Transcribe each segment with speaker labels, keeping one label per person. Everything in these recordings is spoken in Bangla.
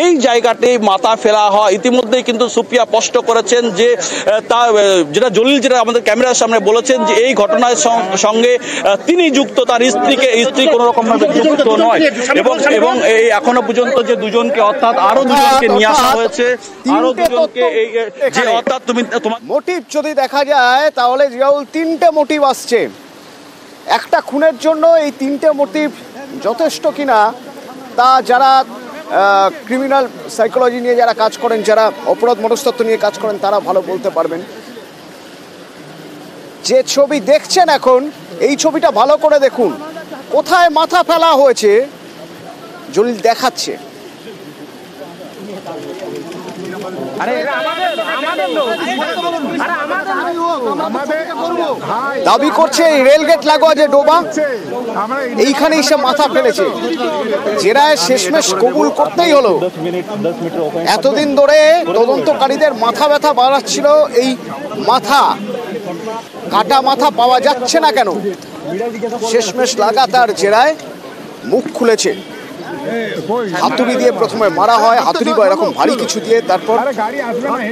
Speaker 1: এই জায়গাটি মাথা ফেলা হয়। ইতিমধ্যেই কিন্তু সুপ্রিয়া স্পষ্ট করেছেন যে যেটা জলিল যেটা আমাদের ক্যামেরার সামনে বলেছেন যে এই ঘটনার সঙ্গে তিনি যুক্ত, তার স্ত্রী কোনো রকম ভাবে যুক্ত নয়। এবং এই এখনো পর্যন্ত যে দুজনকে অর্থাৎ আরো দুজনকে নিয়ে আসা হয়েছে, আরো দুজনকে এই যে অর্থাৎ তোমার
Speaker 2: মোটিভ যদি দেখা যায় তাহলে জিয়াউল তিনটে মোটিভ আসছে। একটা খুনের জন্য এই তিনটে মোটিভ যথেষ্ট কিনা তা যারা ক্রিমিনাল সাইকোলজি নিয়ে যারা কাজ করেন, যারা অপরাধ মনস্তত্ত্ব নিয়ে কাজ করেন তারা ভালো বলতে পারবেন। যে ছবি দেখছেন এখন, এই ছবিটা ভালো করে দেখুন, কোথায় মাথা ফেলা হয়েছে জলিল দেখাচ্ছে। দাবি করছে এই রেলগেট লাগোয়া যে ডোবা, এইখানেই সে মাথা ফেলেছে। জেরায় শেষমেশ কবুল করতেই হলো। এতদিন ধরে তদন্তকারীদের মাথা ব্যথা বাড়াচ্ছিল এই মাথা, কাটা মাথা পাওয়া যাচ্ছে না কেন। শেষমেশ লাগাতার জেরায় মুখ খুলেছে। হাতুড়ি দিয়ে প্রথমে মারা হয়, হাতুড়ি বা এরকম ভারী কিছু দিয়ে, তারপর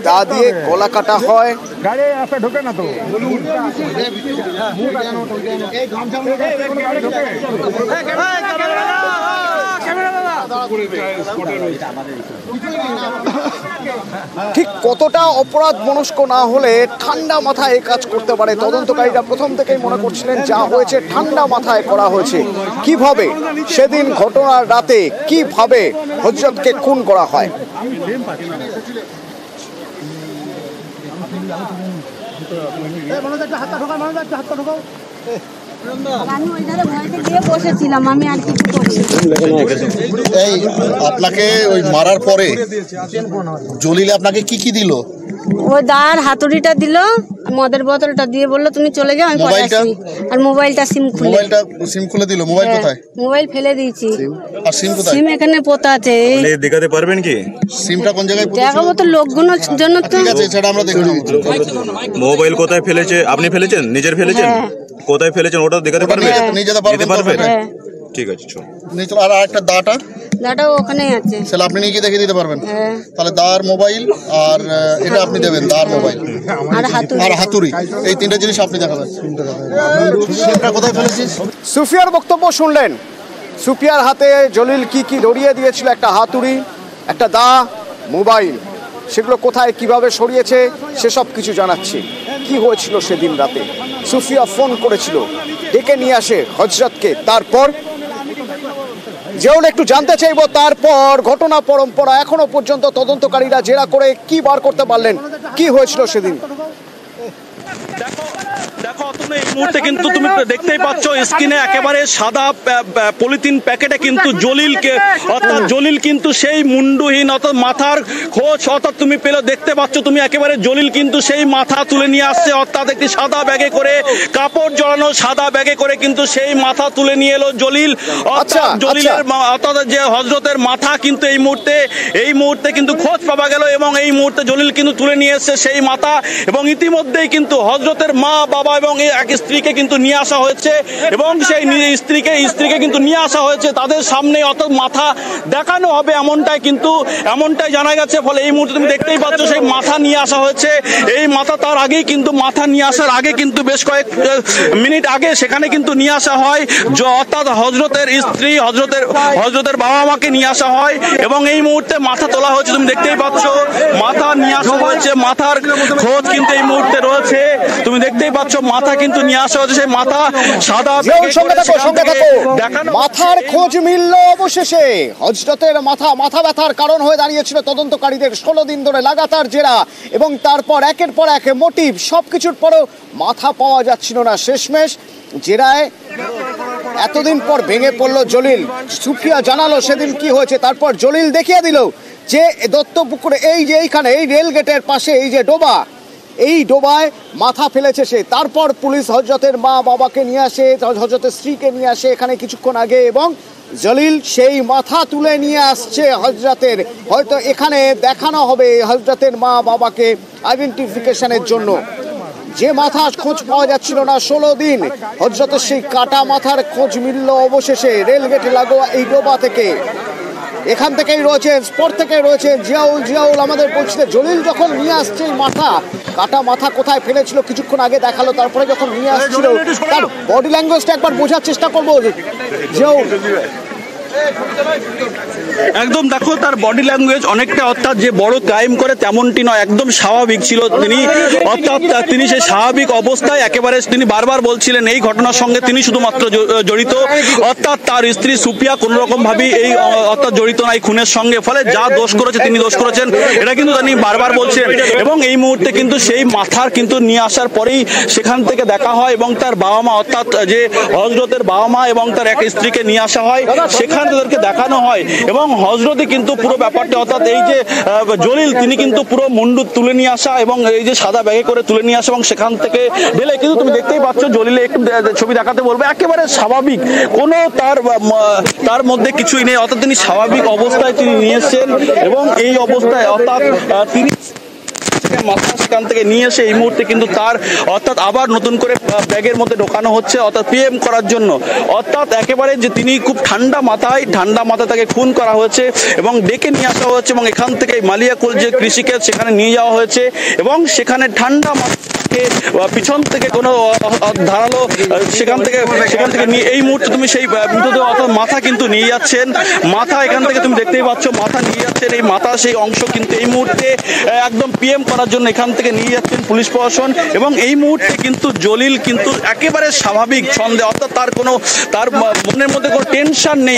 Speaker 2: দা দিয়ে গলা কাটা হয়। ঠিক কতটা অপরাধ মনস্ক না হলে ঠান্ডা মাথায় এই কাজ করতে পারে? তদন্তকারীরা প্রথম থেকেই মনে করছিলেন যা হয়েছে ঠান্ডা মাথায় করা হয়েছে। কিভাবে সেদিন ঘটনার রাতে কিভাবে হযরতকে খুন করা হয়?
Speaker 3: আপনাকে ওই মারার পরে জলিল আপনাকে কি কি দিল?
Speaker 4: ওই দাঁড় হাতুড়িটা দিল, মদের বোতলটা দিয়ে বললো তুমি চলে যাও, আমি পরে আসি। আর মোবাইলটা সিম খুলে দিল। মোবাইল কোথায়? মোবাইল ফেলে দিয়েছি।
Speaker 3: আর সিম কোথায়?
Speaker 4: সিম এখানে পোতা আছে।
Speaker 1: দেখাতে পারবেন কি
Speaker 3: সিমটা কোন জায়গায়?
Speaker 4: দেখাবো তো লোকগুলোর জন্য। তো
Speaker 3: ঠিক আছে, সেটা আমরা দেখে নেব।
Speaker 1: মোবাইল কোথায় ফেলেছে? আপনি ফেলেছেন? নিজের ফেলেছেন? কোথায় ফেলেছেন ওটা দেখাতে পারবেন?
Speaker 3: নিয়ে যেতে পারবেন?
Speaker 1: ঠিক আছে, চল।
Speaker 3: আর আরেকটা দাটা
Speaker 4: ওখানেই আছে,
Speaker 3: সেটা আপনি নিয়ে গিয়ে দেখে দিতে পারবেন? তাহলে দার মোবাইল আর এটা আপনি দেবেন, দার মোবাইল আর হাতুড়ি, এই তিনটা জিনিস আপনি দেখাবেন। সিমটা কোথায় ফেলেছিস?
Speaker 2: সুফিয়ার বক্তব্য শুনলেন। সুফিয়ার হাতে জলিল কি কি ধরিয়ে দিয়েছিল, একটা হাতুড়ি, একটা দা, মোবাইল, সেগুলো কোথায় কিভাবে সরিয়েছে সেসব কিছু জানাচ্ছি। কি হয়েছিল সেদিন রাতে? সুফিয়া ফোন করেছিল, ডেকে নিয়ে আসে হযরতকে। তারপর যেও একটু জানতে চাইবো তারপর ঘটনা পরম্পরা এখনো পর্যন্ত তদন্তকারীরা জেরা করে কি বার করতে পারলেন, কি হয়েছিল সেদিন।
Speaker 1: দেখো তুমি এই মুহূর্তে কিন্তু তুমি দেখতেই পাচ্ছ স্ক্রিনে একেবারে সাদা পলিথিন প্যাকেটে কিন্তু জলিলকে, অর্থাৎ জলিল কিন্তু সেই মুন্ডুহীন অর্থাৎ মাথার খোঁজ অর্থাৎ তুমি পেলে দেখতে পাচ্ছ তুমি একেবারে জলিল কিন্তু সেই মাথা তুলে নিয়ে আসছে, অর্থাৎ একটি সাদা ব্যাগে করে, কাপড় জড়ানো সাদা ব্যাগে করে কিন্তু সেই মাথা তুলে নিয়ে এলো জলিল। অর্থাৎ জলিলের অর্থাৎ যে হযরতের মাথা কিন্তু এই মুহূর্তে কিন্তু খোঁজ পাওয়া গেল এবং এই মুহূর্তে জলিল কিন্তু তুলে নিয়ে এসছে সেই মাথা। এবং ইতিমধ্যেই কিন্তু হযরতের মা, বাবা এবং এক স্ত্রীকে কিন্তু নিয়ে আসা হয়েছে এবং সেই স্ত্রীকে কিন্তু নিয়ে আসা হয়েছে তাদের সামনে, অর্থাৎ মাথা দেখানো হবে এমনটাই জানা গেছে। ফলে এই মুহূর্তে তুমি দেখতেই পাচ্ছ সেই মাথা নিয়ে আসা হয়েছে। এই মাথা তার আগেই কিন্তু মাথা নিয়ে আসার আগে কিন্তু বেশ কয়েক মিনিট আগে সেখানে কিন্তু নিয়ে আসা হয়, অর্থাৎ হযরতের স্ত্রী, হযরতের বাবা মাকে নিয়ে আসা হয় এবং এই মুহূর্তে মাথা তোলা হয়েছে। তুমি দেখতেই পাচ্ছ মাথা নিয়ে আসা হয়েছে, মাথার খোঁজ কিন্তু এই মুহূর্তে রয়েছে। তুমি দেখতেই পাচ্ছ মাথা কিন্তু নিয়ে আসা হয়েছে, সেই মাথা সাদা।
Speaker 2: মাথার খোঁজ মিলল অবশেষে। হযরতের মাথা ব্যথার কারণ হয়ে দাঁড়িয়েছিল তদন্তকারীদের 16 দিন ধরে লাগাতার জেরা এবং তারপর একের পর এক মোটিভ, সবকিছুর পরও মাথা পাওয়া যাচ্ছিল না। শেষমেশ জেরায় এতদিন পর ভেঙে পড়লো জলিল। সুফিয়া জানালো সেদিন কি হয়েছে। তারপর জলিল দেখিয়ে দিল যে দত্তপুকুরে এই যে এইখানে এই রেল গেটের পাশে এই যে ডোবা, এই ডোবায় মাথা ফেলেছে সে। তারপর পুলিশ হযরতের মা বাবাকে নিয়ে আসে, হযরতের স্ত্রীকে নিয়ে আসে এখানে কিছুক্ষণ আগে এবং জলিল সেই মাথা তুলে নিয়ে আসছে হযরতের। হয়তো এখানে দেখানো হবে হযরতের মা বাবাকে আইডেন্টিফিকেশনের জন্য। যে মাথার খোঁজ পাওয়া যাচ্ছিল না 16 দিন, হযরতের সেই কাটা মাথার খোঁজ মিলল অবশেষে রেলগেট লাগোয়া এই ডোবা থেকে। এখান থেকেই রয়েছেন, স্পট থেকেই রয়েছেন জিয়াউল আমাদের বলছিল জলিল যখন নিয়ে আসছে মাথা, কাটা মাথা কোথায় ফেলেছিল কিছুক্ষণ আগে দেখালো, তারপরে যখন নিয়ে আসছিল তার বডি ল্যাঙ্গুয়েজটা একবার বোঝার চেষ্টা করবো জিয়াউল।
Speaker 1: একদম দেখো তার বডি ল্যাঙ্গুয়েজ অনেকটা, অর্থাৎ যে বড় ক্রাইম করে তেমনটি নয়, একদম স্বাভাবিক ছিল তিনি, অর্থাৎ তিনি সেই স্বাভাবিক অবস্থায় একেবারে তিনি বারবার বলছিলেন এই ঘটনার সঙ্গে তিনি শুধুমাত্র জড়িত, অর্থাৎ তার স্ত্রী সুপিয়া কোনো রকম ভাবে এই অর্থাৎ জড়িত নাই খুনের সঙ্গে, ফলে যা দোষ করেছে তিনি দোষ করেছেন এটা কিন্তু তিনি বারবার বলছেন। এবং এই মুহূর্তে কিন্তু সেই মাথার কিন্তু নিয়ে আসার পরেই সেখান থেকে দেখা হয় এবং তার বাবা মা অর্থাৎ যে হযরতের বাবা মা এবং তার এক স্ত্রীকে নিয়ে আসা হয়, সেখানে তাদেরকে দেখানো হয় এবং হযরতই কিন্তু পুরো ব্যাপারটা, অর্থাৎ এই যে জলিল তিনি কিন্তু পুরো মুন্ডু তুলে নিয়ে আসা এবং এই যে সাদা ব্যাগে করে তুলে নিয়ে আসা এবং সেখান থেকে ঢেলে, কিন্তু তুমি দেখতেই পাচ্ছ জলিলে একটু ছবি দেখাতে বলবো, একেবারে স্বাভাবিক, কোনো তার মধ্যে কিছুই নেই, অর্থাৎ তিনি স্বাভাবিক অবস্থায় তিনি নিয়ে এসেছেন এবং এই অবস্থায় অর্থাৎ তিনি মাথা সেখান থেকে নিয়ে এসে এই মুহূর্তে কিন্তু তার অর্থাৎ আবার নতুন করে ব্যাগের মধ্যে ঢোকানো হচ্ছে, অর্থাৎ পিএম করার জন্য, অর্থাৎ একেবারে যে তিনি খুব ঠান্ডা মাথায় তাকে খুন করা হয়েছে এবং ডেকে নিয়ে আসা হয়েছে এবং এখান থেকে মালিয়াকুল যে কৃষিকে সেখানে নিয়ে যাওয়া হয়েছে এবং সেখানে ঠান্ডা পিছন থেকে কোনো ধারালো সেখান থেকে নিয়ে এই মুহূর্তে তুমি সেই মৃতদেহ অর্থাৎ মাথা কিন্তু নিয়ে যাচ্ছেন, মাথা এখান থেকে তুমি দেখতেই পাচ্ছ মাথা নিয়ে যাচ্ছেন, এই মাথা সেই অংশ কিন্তু এই মুহূর্তে একদম পিএম করার জন্য এখান থেকে নিয়ে যাচ্ছেন পুলিশ প্রশাসন এবং এই মুহূর্তে কিন্তু জলিল কিন্তু একেবারে স্বাভাবিক ছন্দে, অর্থাৎ তার মনের মধ্যে কোনো টেনশন নেই,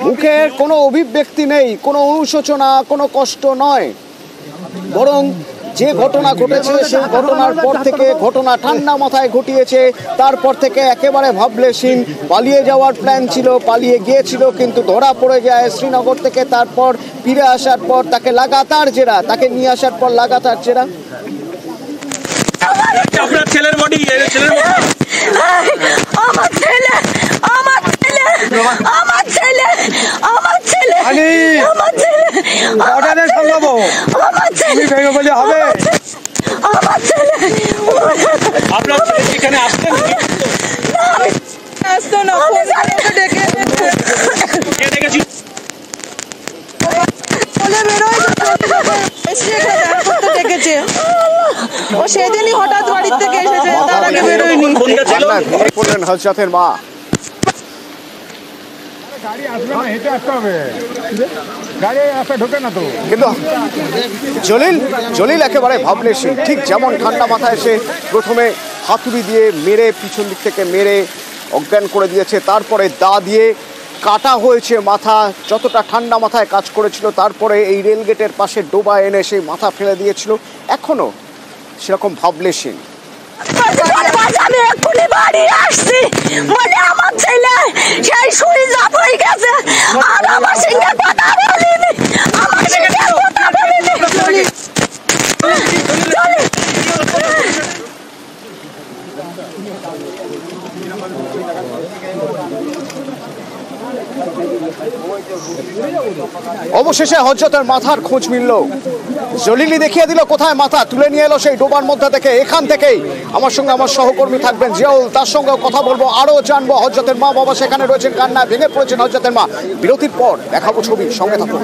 Speaker 2: মুখের কোনো অভিব্যক্তি নেই, কোনো অনুশোচনা, কোনো কষ্ট নয়, বরং যে ঘটনা ঘটেছে সেই ঘটনার পর থেকে ঘটনা ঠান্ডা মাথায় ঘটিয়েছে, তারপর থেকে একেবারে ভাবলেশীন, পালিয়ে যাওয়ার প্ল্যান ছিল, পালিয়ে গিয়েছিল কিন্তু ধরা পড়ে যায় শ্রীনগর থেকে, তারপর ফিরে আসার পর তাকে লাগাতার জেরা, তাকে নিয়ে আসার পর লাগাতার জেরা।
Speaker 1: আপনার ছেলের বডি,
Speaker 5: আমার ছেলে
Speaker 1: আপনার এখানে আসতেন
Speaker 5: আসতো না, ডেকেছে ও সেদিনই হঠাৎ বাড়ির থেকে এসেছে, তার আগে বেরোয়নি।
Speaker 2: হযরতের মা কিন্তু জলিল একেবারে ভাবলেশীন, ঠিক যেমন ঠান্ডা মাথায় এসে প্রথমে হাতুড়ি দিয়ে মেরে পিছন দিক থেকে মেরে অজ্ঞান করে দিয়েছে, তারপরে দা দিয়ে কাটা হয়েছে মাথা, যতটা ঠান্ডা মাথায় কাজ করেছিল, তারপরে এই রেলগেটের পাশে ডোবা এনে সেই মাথা ফেলে দিয়েছিল, এখনো সেরকম ভাবলেশীন।
Speaker 5: আমি এক্ষুনি বাড়ি আসছি, মানে আমার ছেলে সেই সুইচ অফ হয়ে গেছে আর আমার সঙ্গে কথা বলিনি, আমার সঙ্গে কথা বলিনি।
Speaker 2: অবশেষে হযরতের মাথার খোঁজ মিলল, জলিলি দেখিয়ে দিল কোথায় মাথা, তুলে নিয়ে এলো সেই ডোবার মধ্যে থেকে। এখান থেকেই আমার সঙ্গে আমার সহকর্মী থাকবেন জিয়াউল, তার সঙ্গেও কথা বলবো, আরও জানবো হযরতের মা বাবা সেখানে রয়েছেন, কান্নায় ভেঙে পড়েছেন হযরতের মা। বিরতির পর দেখাবো ছবি, সঙ্গে থাকুন।